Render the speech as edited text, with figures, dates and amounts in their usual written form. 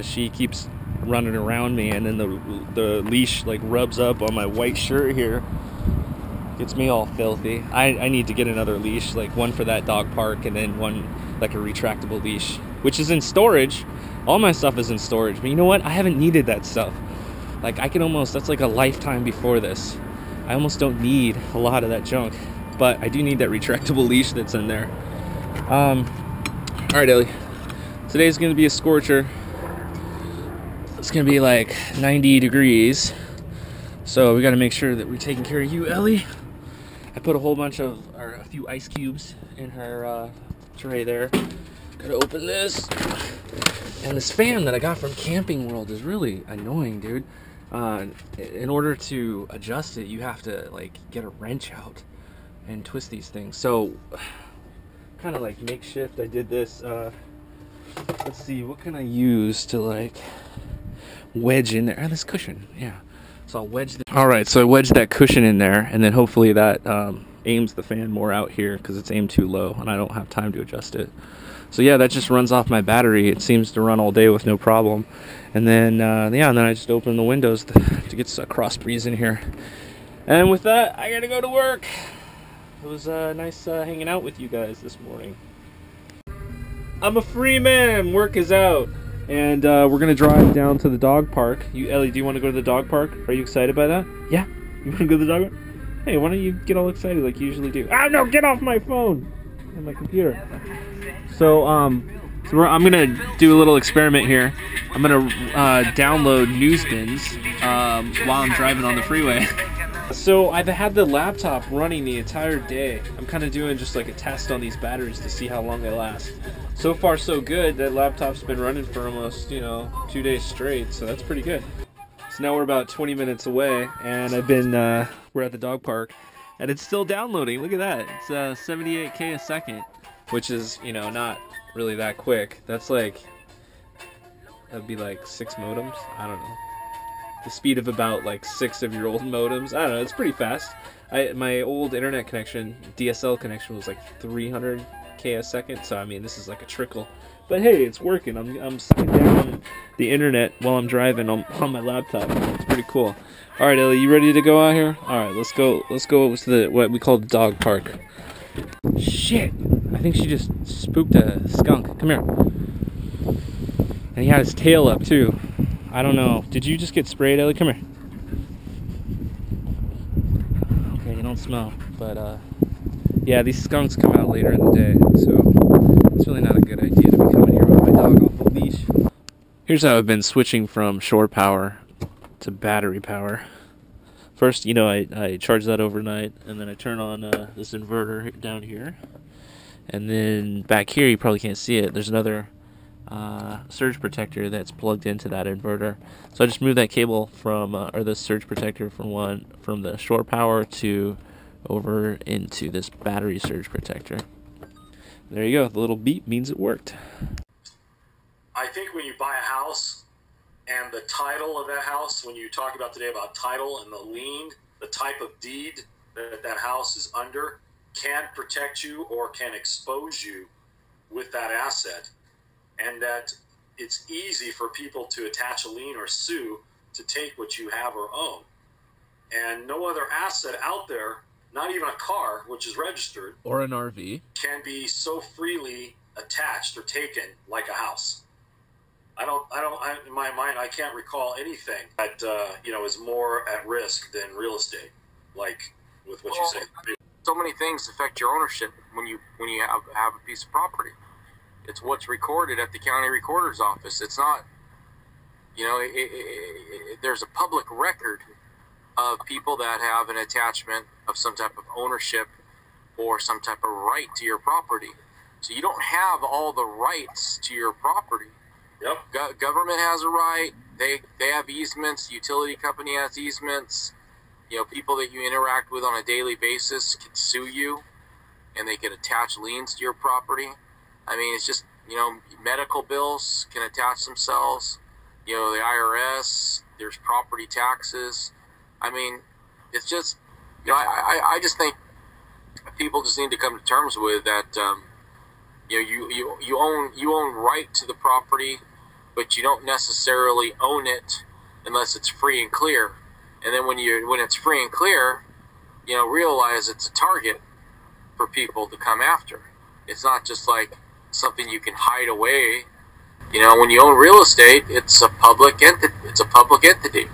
She keeps running around me, and then the leash like rubs up on my white shirt here. Gets me all filthy. I need to get another leash, like one for that dog park, and then one like a retractable leash, which is in storage. All my stuff is in storage, but you know what? I haven't needed that stuff. Like I can almost, that's like a lifetime before this. I almost don't need a lot of that junk, but I do need that retractable leash that's in there. All right, Ellie. Today's gonna be a scorcher. It's gonna be like 90 degrees. So we gotta make sure that we're taking care of you, Ellie. I put a few ice cubes in her tray there. Gotta open this. And this fan that I got from Camping World is really annoying, dude. In order to adjust it, you have to like get a wrench out and twist these things. So, kind of like makeshift. I did this. Let's see, what can I use to like wedge in there? This cushion, yeah. So I'll wedge. All right, so I wedged that cushion in there, and then hopefully that aims the fan more out here because it's aimed too low, and I don't have time to adjust it. So yeah, that just runs off my battery. It seems to run all day with no problem. And then and then I just open the windows to get a cross breeze in here. And with that, I gotta go to work. It was nice hanging out with you guys this morning. I'm a free man. Work is out. And we're gonna drive down to the dog park. Ellie, do you want to go to the dog park? Are you excited by that? Yeah? You want to go to the dog park? Hey, why don't you get all excited like you usually do? Oh no, get off my phone and my computer. So I'm gonna do a little experiment here. I'm gonna download Newsbins while I'm driving on the freeway. So I've had the laptop running the entire day. I'm kind of doing just like a test on these batteries to see how long they last. So far so good. That laptop's been running for almost 2 days straight, so that's pretty good. So now we're about 20 minutes away, and we're at the dog park, and it's still downloading. Look at that. It's 78K a second, which is not really that quick. That'd be like 6 modems. I don't know. The speed of about like 6 of your old modems. I don't know. It's pretty fast. My old internet connection, DSL connection, was like 300K a second. So I mean, this is like a trickle. But hey, it's working. I'm sucking down the internet while I'm driving on my laptop. It's pretty cool. All right, Ellie, you ready to go out here? All right, let's go. Let's go to what we call the dog park. Shit! I think she just spooked a skunk. Come here. And he had his tail up too. I don't know. Did you just get sprayed, Ellie? Come here. Okay, you don't smell. But, yeah, these skunks come out later in the day. So, it's really not a good idea to be coming here with my dog off the leash. Here's how I've been switching from shore power to battery power. First, I charge that overnight, and then I turn on this inverter down here. And then back here, you probably can't see it. There's another surge protector that's plugged into that inverter. So I just move that cable or the surge protector from the shore power to over into this battery surge protector. There you go. The little beep means it worked. I think when you buy a house and the title of that house, when you talk about today about title and the lien, the type of deed that house is under can protect you or can expose you with that asset. And that it's easy for people to attach a lien or sue to take what you have or own. And no other asset out there, not even a car, which is registered, or an RV, can be so freely attached or taken like a house. In my mind, I can't recall anything that, is more at risk than real estate, like with what you say. So many things affect your ownership when you have a piece of property. It's what's recorded at the county recorder's office. It's not, there's a public record of people that have an attachment of some type of ownership or some type of right to your property. So you don't have all the rights to your property. Yep. Government has a right. They have easements. Utility company has easements. People that you interact with on a daily basis can sue you, and they can attach liens to your property. I mean, it's just, medical bills can attach themselves. The IRS, there's property taxes. I mean, it's just, I just think people just need to come to terms with that You know, you own right to the property, but you don't necessarily own it unless it's free and clear. And then when it's free and clear, you know, realize it's a target for people to come after. It's not just like something you can hide away. You know, when you own real estate, it's a public entity.